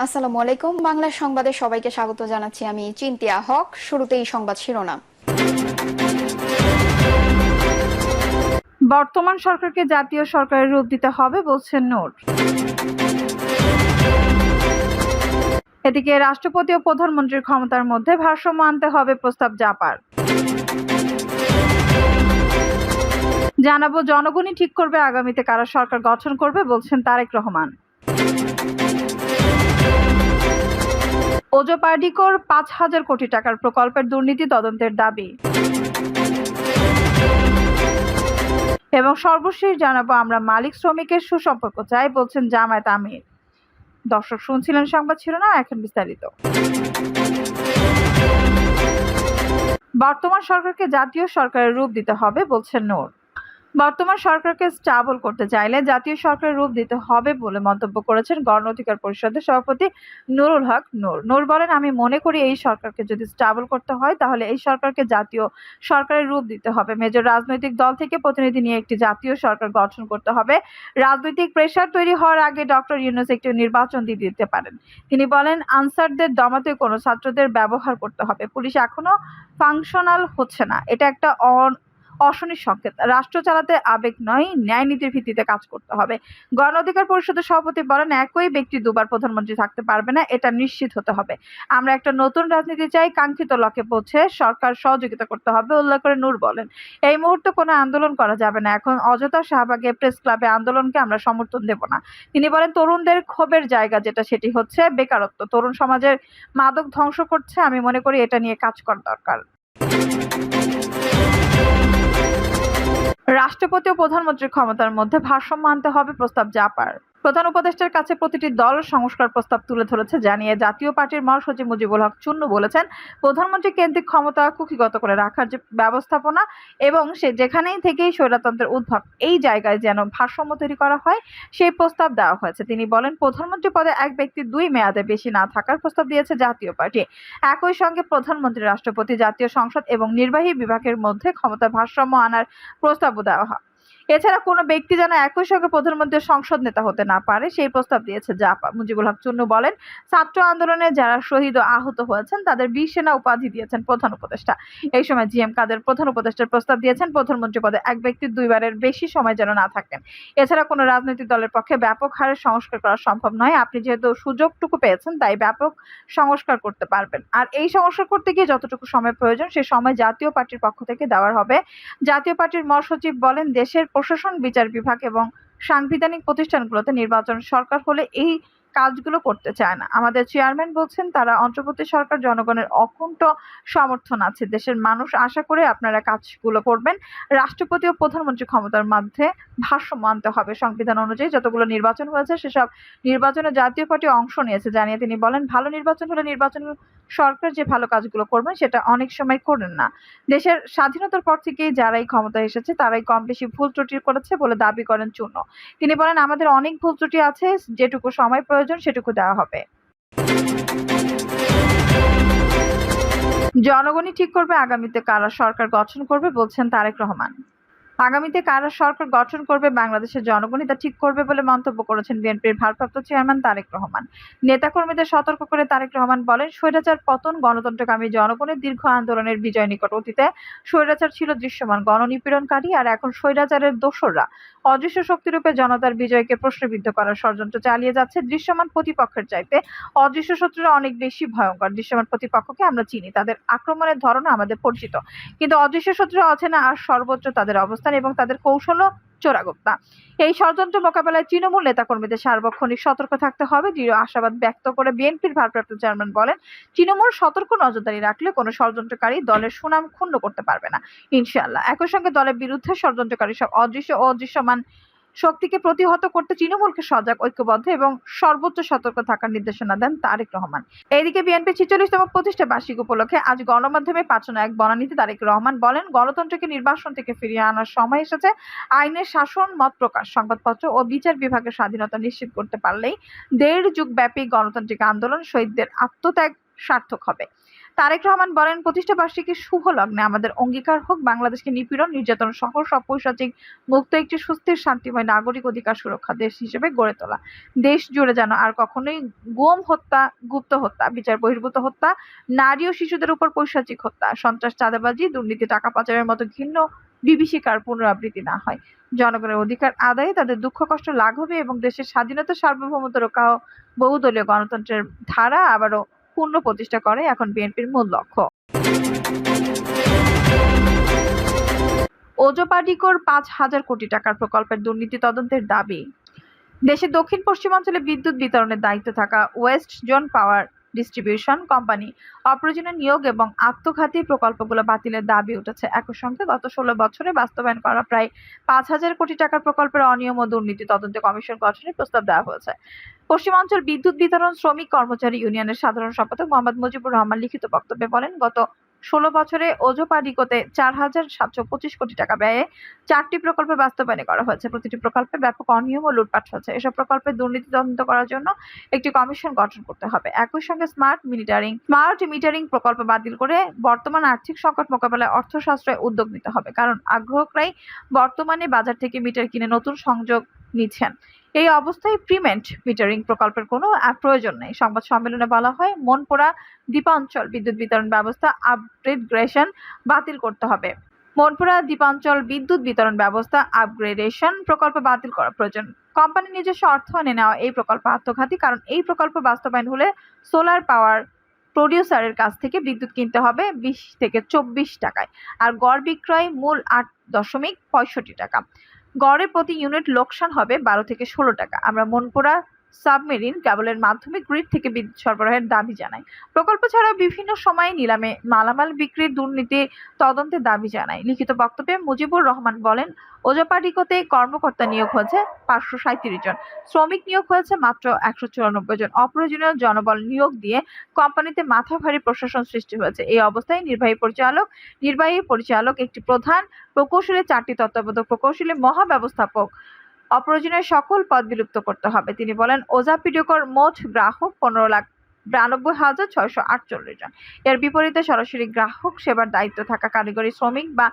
আসসালামু আলাইকুম। বাংলা সংবাদে সবাইকে স্বাগত জানাচ্ছি। আমি চিন্তিয়া হক। শুরুতেই সংবাদ শিরোনাম। বর্তমান সরকারকে জাতীয় সরকারের রূপ দিতে হবে বলছেন নূর। এদিকে রাষ্ট্রপতি ও প্রধানমন্ত্রীর ক্ষমতার মধ্যে ভারসাম্য আনতে হবে প্রস্তাব জাপার। জানাবো জনগণই ঠিক করবে আগামীতে কারা সরকার গঠন করবে বলছেন তারেক রহমান। ওজো পার্ডিকোর 5,000 কোটি টাকার প্রকল্পের দুর্নীতি তদন্তের দাবি। এবং সর্বশেষ জানাবো আমরা মালিক শ্রমিকের সুসম্পর্ক চাই বলছেন জামায়াত আমির। দর্শক শুনছিলেন সংবাদ শিরোনাম, এখন বিস্তারিত। বর্তমান সরকারকে জাতীয় সরকারের রূপ দিতে হবে বলছেন নূর। বর্তমান সরকারকে স্টেবল করতে চাইলে জাতীয় সরকারের রূপ দিতে হবে বলে মন্তব্য করেছেন গণ অধিকার পরিষদের সভাপতি নুরুল হক নূর। নূর বলেন, আমি মনে করি এই সরকারকে যদি স্টেবল করতে হয় তাহলে এই সরকারকে জাতীয় সরকারের রূপ দিতে হবে। মেজর রাজনৈতিক দল থেকে প্রতিনিধি নিয়ে একটি জাতীয় সরকার গঠন করতে হবে। রাজনৈতিক প্রেশার তৈরি হওয়ার আগে ডক্টর ইউনূস একটি নির্বাচন দিয়ে দিতে পারেন। তিনি বলেন, আনসারদের দমাতে কোনো ছাত্রদের ব্যবহার করতে হবে। পুলিশ এখনো ফাংশনাল হচ্ছে না, এটা একটা অশনির সংকেত। রাষ্ট্র চালাতে আবেগ নয়, ন্যায় নীতির ভিত্তিতে কাজ করতে হবে। গণ অধিকার পরিষদের সভাপতি বলেন, একই ব্যক্তি দুবার প্রধানমন্ত্রী থাকতে পারবে না, এটা নিশ্চিত হতে হবে। আমরা একটা নতুন রাজনীতি চাই, কাঙ্ক্ষিত লক্ষ্যে পৌঁছে সরকার সহযোগিতা করতে হবে। উল্লেখ করে নূর বলেন, এই মুহূর্তে কোনো আন্দোলন করা যাবে না। এখন অযথা শাহবাগে প্রেস ক্লাবে আন্দোলনকে আমরা সমর্থন দেব না। তিনি বলেন, তরুণদের ক্ষোভের জায়গা যেটা সেটি হচ্ছে বেকারত্ব। তরুণ সমাজের মাদক ধ্বংস করছে। আমি মনে করি এটা নিয়ে কাজ করা দরকার। রাষ্ট্রপতি ও প্রধানমন্ত্রীর ক্ষমতার মধ্যে ভারসাম্য আনতে হবে প্রস্তাব জাপার। প্রধান উপদেষ্টার কাছে প্রতিটি দল সংস্কার প্রস্তাব তুলে ধরেছে জানিয়ে জাতীয় পার্টির মহাসচিব মুজিবুল হক চুন্নু বলেছেন, প্রধানমন্ত্রী কেন্দ্রিক ক্ষমতা কুক্ষিগত করে রাখার যে ব্যবস্থাপনা এবং সে যেখানেই থেকেই স্বৈরতন্ত্রের উদ্ভব, এই জায়গায় যেন ভারসাম্য তৈরি করা হয় সেই প্রস্তাব দেওয়া হয়েছে। তিনি বলেন, প্রধানমন্ত্রী পদে এক ব্যক্তি 2 মেয়াদে বেশি না থাকার প্রস্তাব দিয়েছে জাতীয় পার্টি। একই সঙ্গে প্রধানমন্ত্রী, রাষ্ট্রপতি, জাতীয় সংসদ এবং নির্বাহী বিভাগের মধ্যে ক্ষমতার ভারসাম্য আনার প্রস্তাবও দেওয়া হয়। এছাড়া কোনো ব্যক্তি যেন একই সঙ্গে প্রধানমন্ত্রী ও সংসদ নেতা হতে না পারে সেই প্রস্তাব দিয়েছে জাপা। মুজিবুল হক চুন্নু বলেন, ছাত্র আন্দোলনে যারা শহীদ ও আহত হয়েছেন তাদের বীর সেনা উপাধি দিয়েছেন প্রধান উপদেষ্টা। এই সময় জিএম কাদের প্রধান উপদেষ্টার প্রস্তাব দিয়েছেন প্রধানমন্ত্রী পদে এক ব্যক্তি 2 বারের বেশি সময় যেন না থাকেন। এছাড়া কোনো রাজনৈতিক দলের পক্ষে ব্যাপক হারে সংস্কার করা সম্ভব নয়। আপনি যেহেতু সুযোগটুকু পেয়েছেন তাই ব্যাপক সংস্কার করতে পারবেন। আর এই সংস্কার করতে গিয়ে যতটুকু সময় প্রয়োজন সে সময় জাতীয় পার্টির পক্ষ থেকে দেওয়ার হবে। জাতীয় পার্টির মহাসচিব বলেন, দেশের প্রশাসন, বিচার বিভাগ এবং সাংবিধানিক প্রতিষ্ঠানগুলোতে নির্বাচন সরকার হলে এই কাজগুলো করতে চায় না। আমাদের চেয়ারম্যান বলছেন, তারা অন্তর্বর্তী সরকার জনগণের অকুণ্ঠ সমর্থন আছে। দেশের মানুষ আশা করে আপনারা কাজগুলো করবেন। রাষ্ট্রপতি ও প্রধানমন্ত্রী ক্ষমতার মধ্যে ভারসাম্য আনতে হবে। সংবিধান অনুযায়ী যতগুলো নির্বাচন হয়েছে সেসব নির্বাচনে জাতীয় পার্টি অংশ নিয়েছে জানিয়ে তিনি বলেন, ভালো নির্বাচন হলে নির্বাচন সরকার যে ভালো কাজগুলো করবেন সেটা অনেক সময় করেন না। দেশের স্বাধীনতার পর থেকেই যারাই ক্ষমতায় এসেছে তারাই কম বেশি ভুল ত্রুটি করেছে বলে দাবি করেন চুন্নু। তিনি বলেন, আমাদের অনেক ভুল ত্রুটি আছে, যেটুকু সময় প্রয়োজন সেটুকু দেওয়া হবে। জনগণই ঠিক করবে আগামীতে কারা সরকার গঠন করবে বলছেন তারেক রহমান। আগামীতে কারা সরকার গঠন করবে বাংলাদেশের জনগণই তা ঠিক করবে বলে মন্তব্য করেছেন বিএনপির ভারপ্রাপ্ত চেয়ারম্যান তারেক রহমান। নেতাকর্মীদের সতর্ক করে তারেক রহমান বলেন, স্বৈরাচার পতন গণতন্ত্রকামী জনগণের দীর্ঘ আন্দোলনের বিজয় নিকট। অতীতে স্বৈরাচার ছিল দৃশ্যমান গণনিপীড়নকারী, আর এখন স্বৈরাচারের দোসররা অদৃশ্য শক্তিরূপে জনতার বিজয়কে প্রশ্নবিদ্ধ করার ষড়যন্ত্র চালিয়ে যাচ্ছে। দৃশ্যমান প্রতিপক্ষের চাইতে অদৃশ্য শত্রুরা অনেক বেশি ভয়ঙ্কর। দৃশ্যমান প্রতিপক্ষকে আমরা চিনি, তাদের আক্রমণের ধরন আমাদের পরিচিত, কিন্তু অদৃশ্য শত্রুরা অচেনা আর সর্বোচ্চ তাদের অবস্থান এবং তাদের কৌশলও চোরাগোপ্তা। এই ষড়যন্ত্র মোকাবেলায় তৃণমূল নেতাকর্মীদের সার্বক্ষণিক সতর্ক থাকতে হবে। দৃঢ় আশাবাদ ব্যক্ত করে বিএনপির ভারপ্রাপ্ত চেয়ারম্যান বলেন, তৃণমূল সতর্ক নজরদারি রাখলে কোনো ষড়যন্ত্রকারী দলের সুনাম ক্ষুণ্ণ করতে পারবে না ইনশাআল্লাহ। একই সঙ্গে দলের বিরুদ্ধে ষড়যন্ত্রকারী সব অদৃশ্য ও অদৃশ্যমান শক্তিকে প্রতিহত করতে তৃণমূলকে সজাগ, ঐক্যবদ্ধ এবং সর্বোচ্চ সতর্ক থাকার নির্দেশনা দেন তারেক রহমান। এদিকে বিএনপির ৪৬তম প্রতিষ্ঠা বার্ষিক উপলক্ষে আজ গণমাধ্যমে পাঠানো এক বনানীতে তারেক রহমান বলেন, গণতন্ত্রকে নির্বাসন থেকে ফিরিয়ে আনার সময় এসেছে। আইনের শাসন, মত প্রকাশ, সংবাদপত্র ও বিচার বিভাগের স্বাধীনতা নিশ্চিত করতে পারলেই ১.৫ যুগ ব্যাপী গণতান্ত্রিক আন্দোলন, শহীদদের আত্মত্যাগ সার্থক হবে। তারেক রহমান বলেন, প্রতিষ্ঠা বার্ষিকীর শুভ লগ্নে আমাদের অঙ্গীকার হোক বাংলাদেশকে নিপীড়ন, নির্যাতন সহ সব পৈশাচিক মুক্ত একটি সুস্থির শান্তিময় নাগরিক অধিকার সুরক্ষা দেশ হিসেবে গড়ে তোলা। দেশ জুড়ে যেন আর কখনোই গুম হত্যা, গুপ্ত হত্যা, বিচার বহির্ভূত হত্যা, নারী ও শিশুদের উপর পৈশাচিক হত্যা, সন্ত্রাস, চাঁদাবাজি, দুর্নীতি, টাকা পাচারের মতো ঘৃণ্য বিভীষিকার পুনরাবৃত্তি না হয়। জনগণের অধিকার আদায়ে তাদের দুঃখ কষ্ট লাঘবে এবং দেশের স্বাধীনতা, সার্বভৌমত্ব রক্ষা ও বহুদলীয় গণতন্ত্রের ধারা আবারও পূর্ণ প্রতিষ্ঠা করে এখন বিএনপির মূল লক্ষ্য। ওজোপাডিকোর 5,000 কোটি টাকার প্রকল্পের দুর্নীতি তদন্তের দাবি। দেশের দক্ষিণ পশ্চিমাঞ্চলে বিদ্যুৎ বিতরণের দায়িত্বে থাকা West zone power distribution company অপ্রয়োজনীয় নিয়োগ এবং আত্মঘাতী প্রকল্পগুলো বাতিলের দাবি উঠেছে। একই সঙ্গে গত 16 বছরে বাস্তবায়ন করা প্রায় 5,000 কোটি টাকার প্রকল্পের অনিয়ম ও দুর্নীতি তদন্তে কমিশন গঠনের প্রস্তাব দেওয়া হয়েছে। পশ্চিমাঞ্চল বিদ্যুৎ বিতরণ শ্রমিক কর্মচারী ইউনিয়নের সাধারণ সম্পাদক মোহাম্মদ মুজিবুর রহমান লিখিত বক্তব্যে বলেন, গত 16 বছরে ওজোপাডিকোতে 4,725 কোটি টাকা ব্যয়ে 4টি প্রকল্প বাস্তবায়ন করা হয়েছে। প্রতিটি প্রকল্পে ব্যাপক অনিয়ম ও লুটপাট হয়েছে। এসব প্রকল্পের দুর্নীতি তদন্ত করার জন্য একটি কমিশন গঠন করতে হবে। একই সঙ্গে স্মার্ট মিটারিং প্রকল্প বাতিল করে বর্তমান আর্থিক সংকট মোকাবেলায় অর্থ সাশ্রয়ে উদ্যোগ নিতে হবে, কারণ গ্রাহকরাই বর্তমানে বাজার থেকে মিটার কিনে নতুন সংযোগ নিচ্ছেন। এই অবস্থায় প্রিমেন্ট মিটারিং প্রকল্পের কোনো প্রয়োজন নেই। সংবাদ সম্মেলনে বলা হয়, মনপুরা দ্বীপাঞ্চল বিদ্যুৎ বিতরণ ব্যবস্থা আপগ্রেডেশন বাতিল করতে হবে। মনপুরা দ্বীপাঞ্চল বিদ্যুৎ বিতরণ ব্যবস্থা আপগ্রেডেশন প্রকল্প বাতিল করা প্রয়োজন। কোম্পানি নিজস্ব অর্থায়নে নেওয়া এই প্রকল্প আত্মঘাতী, কারণ এই প্রকল্প বাস্তবায়ন হলে সোলার পাওয়ার প্রডিউসারের কাছ থেকে বিদ্যুৎ কিনতে হবে 20 থেকে 24 টাকায়, আর গড় বিক্রয় মূল 8.65 টাকা। গড়ে প্রতি ইউনিট লোকসান হবে 12 থেকে 16 টাকা। আমরা মনপুরা সাবমেরিন কেবলের মাধ্যমে গ্রিড থেকে বিদ্যুৎ সরবরাহের দাবি জানাই। প্রকল্প ছাড়াও বিভিন্ন সময়ে নিলামে মালামাল বিক্রির দুর্নীতি তদন্তের দাবি জানাই। লিখিত বক্তব্যে মুজিবুর রহমান বলেন, ওজোপাডিকোতে কর্মকর্তা নিয়োগ হয়েছে 537 জন, শ্রমিক নিয়োগ হয়েছে মাত্র 194 জন। অপ্রয়োজনীয় জনবল নিয়োগ দিয়ে কোম্পানিতে মাথা ভারী প্রশাসন সৃষ্টি হয়েছে। এই অবস্থায় নির্বাহী পরিচালক, একটি প্রধান প্রকৌশলী, 4টি তত্ত্বাবধায়ক প্রকৌশলী, মহাব্যবস্থাপক, অপ্রয়োজনীয় সকল পদ বিলুপ্ত করতে হবে। তিনি বলেন, ওজোপাডিকোর মোট গ্রাহক 15,92,648 জন। এর বিপরীতে সরাসরি গ্রাহক সেবার দায়িত্বে থাকা কারিগরি শ্রমিক বা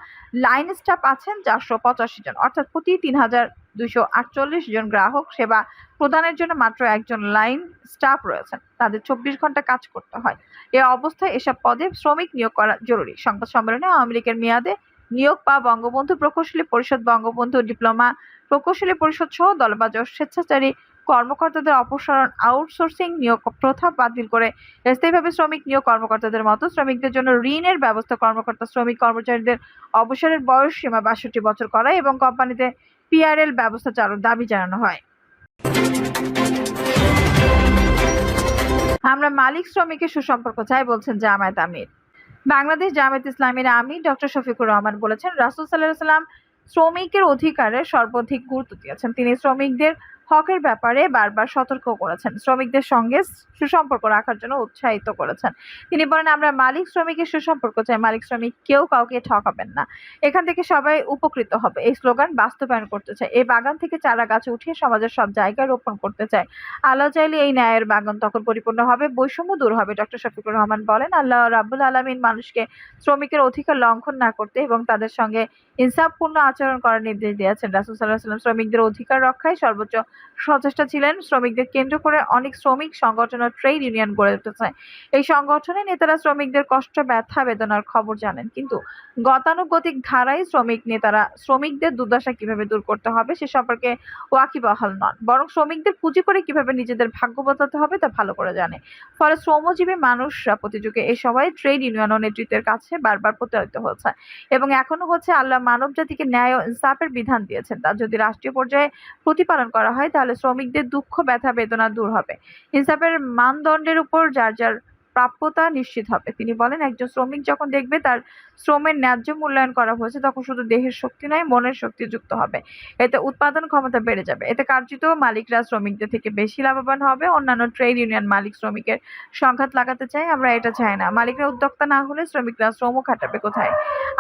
লাইন স্টাফ আছেন 485 জন, অর্থাৎ প্রতি 3,248 জন গ্রাহক সেবা প্রদানের জন্য মাত্র একজন লাইন স্টাফ রয়েছেন। তাদের 24 ঘন্টা কাজ করতে হয়। এ অবস্থায় এসব পদে শ্রমিক নিয়োগ করা জরুরি। সংবাদ সম্মেলনে আওয়ামী লীগের মেয়াদে নিয়োগ পাওয়া বঙ্গবন্ধু প্রকৌশলী পরিষদ, বঙ্গবন্ধু ডিপ্লোমা প্রকৌশলী পরিষদ সহ দলবাজ ও স্বেচ্ছাচারী কর্মকর্তাদের অপসারণ, আউটসোর্সিং নিয়োগ প্রথা বাতিল করে স্থায়ীভাবে শ্রমিক নিয়োগ, কর্মকর্তাদের মতো শ্রমিকদের জন্য ঋণের ব্যবস্থা, শ্রমিক কর্মচারীদের অবসরের বয়স সীমা 62 বছর করা এবং কোম্পানিতে পিআরএল ব্যবস্থা চালুর দাবি জানানো হয়। আমরা মালিক শ্রমিকের সুসম্পর্ক চাই, বলছেন জামায়াত আমির। বাংলাদেশ জামায়াত ইসলামীর আমির ডক্টর শফিকুর রহমান বলেছেন, রাসূল সাল্লাল্লাহু আলাইহি ওয়াসাল্লাম শ্রমিকের অধিকারের সর্বাধিক গুরুত্ব দিয়েছেন। তিনি শ্রমিকদের হকের ব্যাপারে বারবার সতর্ক করেছেন, শ্রমিকদের সঙ্গে সুসম্পর্ক রাখার জন্য উৎসাহিত করেছেন। তিনি বলেন, আমরা মালিক শ্রমিকের সুসম্পর্ক চাই, মালিক শ্রমিক কেউ কাউকে ঠকাবেন না, এখান থেকে সবাই উপকৃত হবে। এই স্লোগান বাস্তবায়ন করতে চাই। এই বাগান থেকে চারা গাছ উঠিয়ে সমাজের সব জায়গায় রোপণ করতে চাই। আল্লাহ চাইলে এই ন্যায়ের বাগান তখন পরিপূর্ণ হবে, বৈষম্য দূর হবে। ডক্টর শফিকুর রহমান বলেন, আল্লাহ রাব্বুল আলামিন মানুষকে শ্রমিকের অধিকার লঙ্ঘন না করতে এবং তাদের সঙ্গে ইনসাফপূর্ণ আচরণ করার নির্দেশ দিয়েছেন। রাসূল সাল্লাল্লাহু আলাইহি ওয়াসাল্লাম শ্রমিকদের অধিকার রক্ষায় সর্বোচ্চ সচেষ্টা ছিলেন। শ্রমিকদের কেন্দ্র করে অনেক শ্রমিক সংগঠন ও ট্রেড ইউনিয়ন গড়ে উঠেছে। এই সংগঠনের নেতারা শ্রমিকদের কষ্ট, ব্যথা, বেদনার খবর জানেন, কিন্তু গতানুগতিক ধারায় শ্রমিক নেতারা শ্রমিকদের দুর্দশা কিভাবে দূর করতে হবে সে সম্পর্কে ওয়াকিবহাল নন, বরং শ্রমিকদের পুঁজি করে কিভাবে নিজেদের ভাগ্য বদলাতে হবে তা ভালো করে জানে। ফলে শ্রমজীবী মানুষরা প্রতিযুগে এই সভায় ট্রেড ইউনিয়ন ও নেতৃত্বের কাছে বারবার প্রতারিত হয়েছে এবং এখনো হচ্ছে। আল্লাহ মানব জাতিকে ন্যায় ও ইনসাফের বিধান দিয়েছেন, তা যদি রাষ্ট্রীয় পর্যায়ে প্রতিপালন করা হয় তাহলে শ্রমিকদের দুঃখ, ব্যথা, বেদনা দূর হবে। ইনসাফের মানদণ্ডের উপর যার যার প্রাপ্যতা নিশ্চিত হবে। তিনি বলেন, একজন শ্রমিক যখন দেখবে তার শ্রমের ন্যায্য মূল্যায়ন করা হয়েছে, তখন শুধু দেহের শক্তি নয়, মনের শক্তি যুক্ত হবে। এতে উৎপাদন ক্ষমতা বেড়ে যাবে। এতে কার্যত মালিকরা শ্রমিকদের থেকে বেশি লাভবান হবে। অন্যান্য ট্রেড ইউনিয়ন মালিক শ্রমিকের সংঘাত লাগাতে চায়, আমরা এটা চাই না। মালিকরা উদ্যোক্তা না হলে শ্রমিকরা শ্রম খাটাবে কোথায়?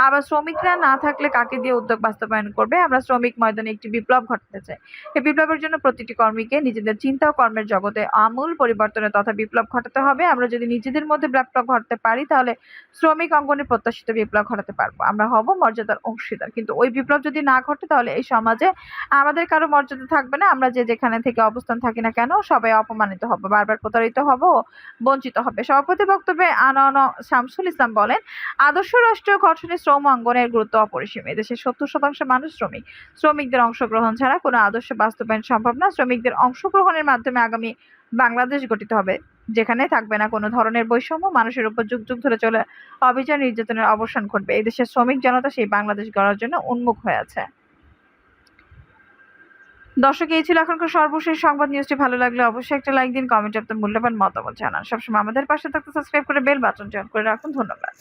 আবার শ্রমিকরা না থাকলে কাকে দিয়ে উদ্যোগ বাস্তবায়ন করবে? আমরা শ্রমিক ময়দানে একটি বিপ্লব ঘটাতে চাই। এই বিপ্লবের জন্য প্রতিটি কর্মীকে নিজেদের চিন্তা ও কর্মের জগতে আমূল পরিবর্তনের তথা বিপ্লব ঘটাতে হবে। আমরা যদি নিজেদের নিজেদের মধ্যে বিপ্লব ঘটাতে পারি, তাহলে শ্রমিক অঙ্গনে প্রত্যাশিত বিপ্লব ঘটাতে পারবো। আমরা হব মর্যাদার অংশীদার। কিন্তু ওই বিপ্লব যদি না ঘটে, তাহলে এই সমাজে আমাদের কারো মর্যাদা থাকবে না। আমরা যে যেখানে থেকে অবস্থান থাকি না কেন, সবাই অপমানিত হব, বারবার প্রতারিত হব, বঞ্চিত হবে। সভাপতি বক্তব্যে আনন শামসুল ইসলাম বলেন, আদর্শ রাষ্ট্র গঠনে শ্রম অঙ্গনের গুরুত্ব অপরিসীম। এদেশের ৭০% মানুষ শ্রমিক। শ্রমিকদের অংশগ্রহণ ছাড়া কোনো আদর্শ বাস্তবায়ন সম্ভব না। শ্রমিকদের অংশগ্রহণের মাধ্যমে আগামী বাংলাদেশ গঠিত হবে, যেখানে থাকবে না কোনো ধরনের বৈষম্য, মানুষের উপর যুগ যুগ ধরে চলে অবিচার নির্যাতনের অবসান ঘটবে। এই দেশের শ্রমিক জনতা সেই বাংলাদেশ গড়ার জন্য উন্মুখ হয়ে আছে। দর্শক, এই ছিল এখনকার সর্বশেষ সংবাদ। নিউজটি ভালো লাগলে অবশ্যই একটা লাইক দিন, কমেন্টে আপনার মূল্যবান মতামত জানান। সবসময় আমাদের পাশে থাকতে সাবস্ক্রাইব করে বেল বাটনটি অন করে রাখুন। ধন্যবাদ।